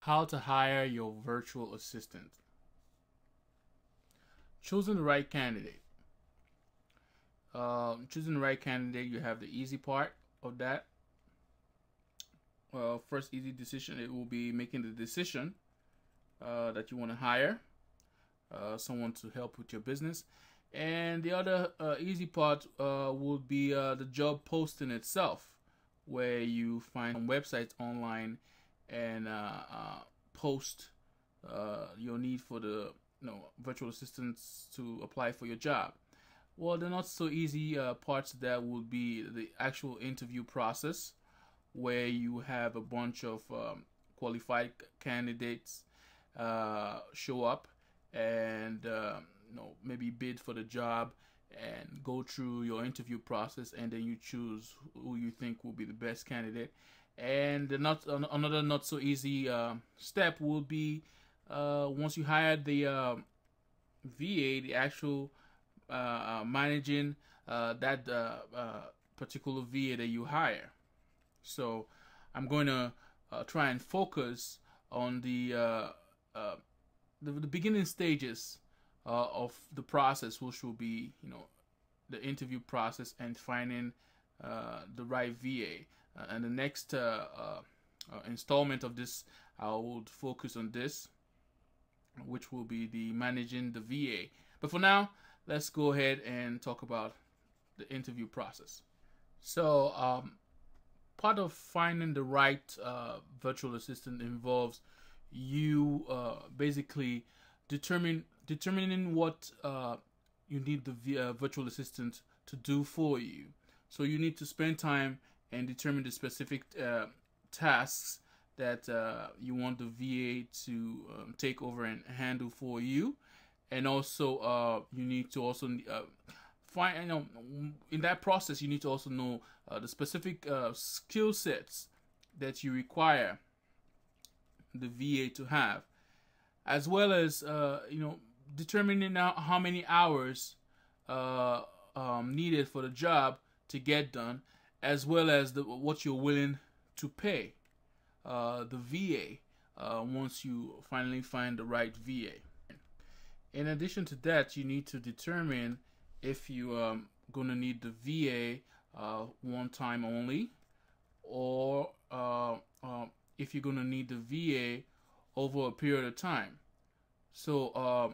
How to hire your virtual assistant. Choosing the right candidate. Choosing the right candidate, you have the easy part of that. First easy decision, it will be making the decision that you want to hire someone to help with your business. And the other easy part would be the job posting itself, where you find websites online and post your need for the virtual assistants to apply for your job. Well, the not so easy parts of that would be the actual interview process, where you have a bunch of qualified candidates show up and maybe bid for the job and go through your interview process, and then you choose who you think will be the best candidate. And another not so easy step will be once you hire the VA, the actual managing that particular VA that you hire. So I'm going to try and focus on the beginning stages of the process, which will be the interview process and finding the right VA. And the next installment of this, I will focus on this, which will be the managing the VA. But for now, let's go ahead and talk about the interview process. So part of finding the right virtual assistant involves you basically determining what you need the virtual assistant to do for you. So you need to spend time and determine the specific tasks that you want the VA to take over and handle for you. And also you need to also find, in that process you need to also know the specific skill sets that you require the VA to have, as well as determining how many hours needed for the job to get done, as well as what you're willing to pay the VA once you finally find the right VA. In addition to that, you need to determine if you are going to need the VA one time only, or if you're going to need the VA over a period of time. So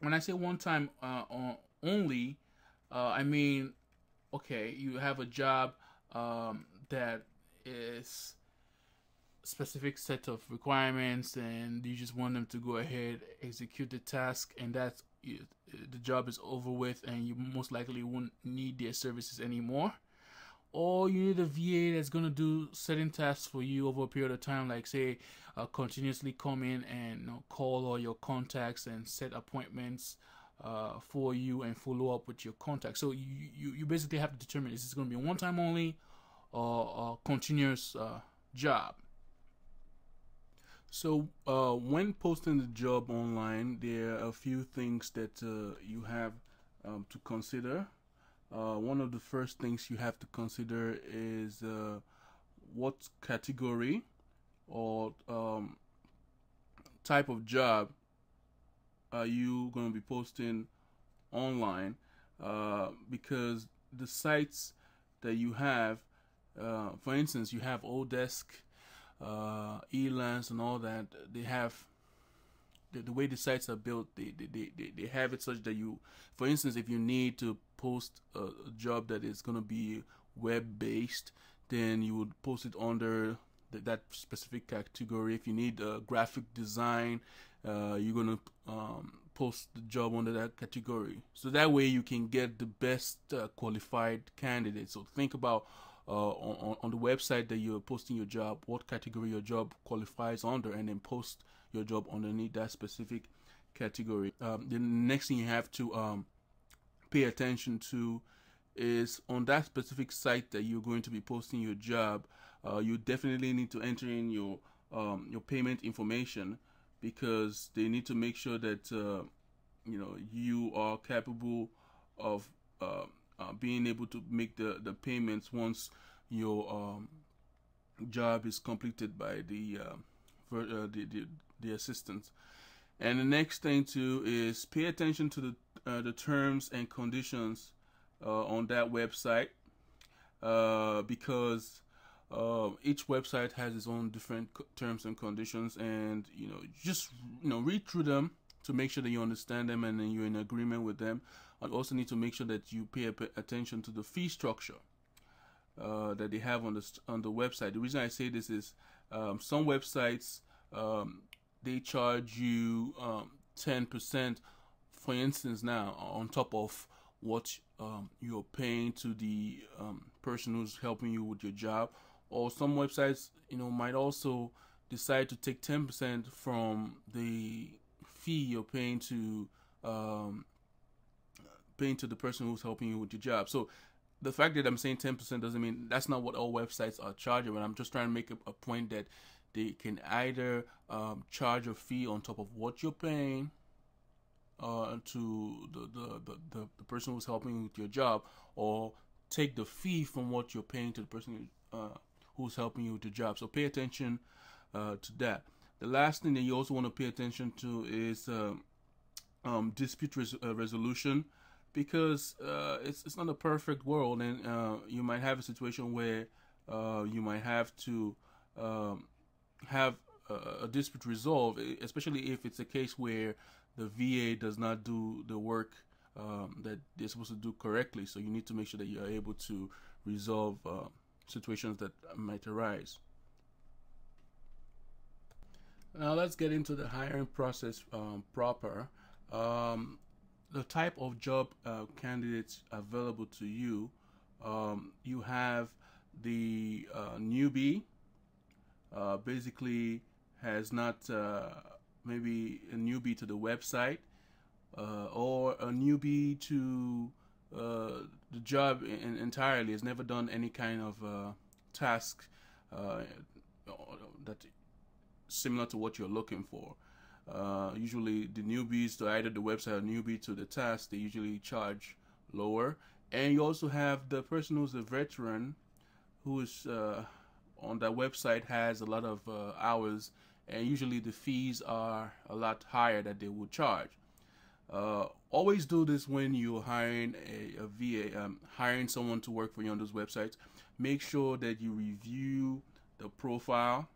when I say one time only, I mean, okay, you have a job that is specific set of requirements, and you just want them to go ahead, execute the task, and that's the job is over with, and you most likely won't need their services anymore. Or you need a VA that's going to do certain tasks for you over a period of time, like say continuously come in and call all your contacts and set appointments for you and follow up with your contacts. So you basically have to determine, is this going to be a one time only or a continuous job. So when posting the job online, there are a few things that you have to consider. One of the first things you have to consider is what category or type of job are you going to be posting online, because the sites that you have, for instance, you have Odesk, Elance, and all that. They have the way the sites are built, they have it such that you, for instance, if you need to post a job that is going to be web based, then you would post it under that specific category. If you need graphic design, you're going to post the job under that category, so that way you can get the best qualified candidate. So think about on the website that you're posting your job, what category your job qualifies under, and then post your job underneath that specific category. The next thing you have to pay attention to is on that specific site that you're going to be posting your job. You definitely need to enter in your payment information, because they need to make sure that you are capable of being able to make the payments once your job is completed by the for the assistance. And the next thing too is pay attention to the terms and conditions on that website, because each website has its own different terms and conditions, and just read through them to make sure that you understand them and then you're in agreement with them. And also need to make sure that you pay attention to the fee structure that they have on the website. The reason I say this is some websites they charge you 10%, for instance, now on top of what you're paying to the person who's helping you with your job. Or some websites, might also decide to take 10% from the fee you're paying to the person who's helping you with your job. So the fact that I'm saying 10% doesn't mean that's not what all websites are charging. But I'm just trying to make a point that they can either charge a fee on top of what you're paying to the person who's helping you with your job, or take the fee from what you're paying to the person who's helping you with your job. So pay attention to that. The last thing that you also want to pay attention to is dispute resolution, because it's not a perfect world, and you might have a situation where you might have to have a dispute resolved, especially if it's a case where the VA does not do the work that they're supposed to do correctly. So you need to make sure that you are able to resolve situations that might arise. Now let's get into the hiring process proper. The type of job candidates available to you. You have the newbie, basically has not maybe a newbie to the website, or a newbie to the job entirely, has never done any kind of task that similar to what you're looking for. Usually the newbies to either the website or newbie to the task, they usually charge lower. And you also have the person who's a veteran, who is on that website, has a lot of hours, and usually the fees are a lot higher that they would charge. Always do this when you're hiring a VA, hiring someone to work for you on those websites. Make sure that you review the profile,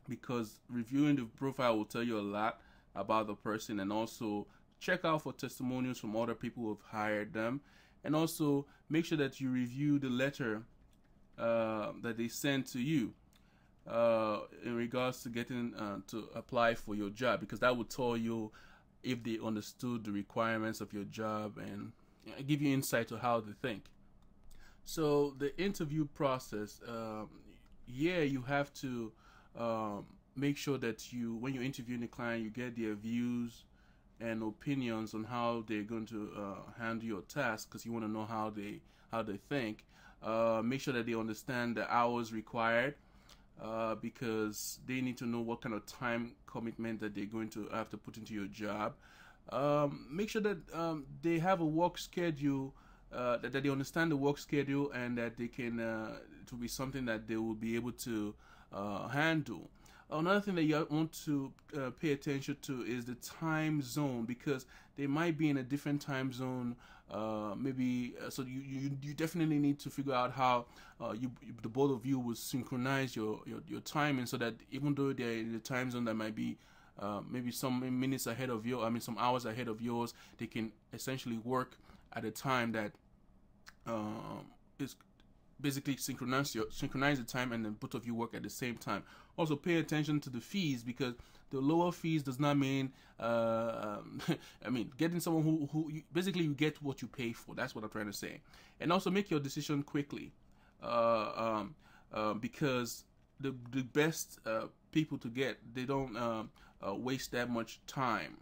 because reviewing the profile will tell you a lot about the person, and also check out for testimonials from other people who have hired them, and also make sure that you review the letter that they sent to you in regards to getting to apply for your job, because that will tell you if they understood the requirements of your job and give you insight to how they think. So the interview process, you have to make sure that when you're interviewing the client, you get their views and opinions on how they're going to handle your task, because you want to know how they think. Make sure that they understand the hours required, because they need to know what kind of time commitment that they're going to have to put into your job. Make sure that they have a work schedule, that they understand the work schedule, and that they can it will be something that they will be able to handle. Another thing that you want to pay attention to is the time zone, because they might be in a different time zone. So you definitely need to figure out how the both of you will synchronize your timing, so that even though they're in the time zone that might be maybe some minutes ahead of yours, some hours ahead of yours, they can essentially work at a time that is basically synchronize the time, and then both of you work at the same time. Also pay attention to the fees, because the lower fees does not mean getting someone who basically you get what you pay for. That's what I'm trying to say. And also make your decision quickly, because the best people to get, they don't waste that much time.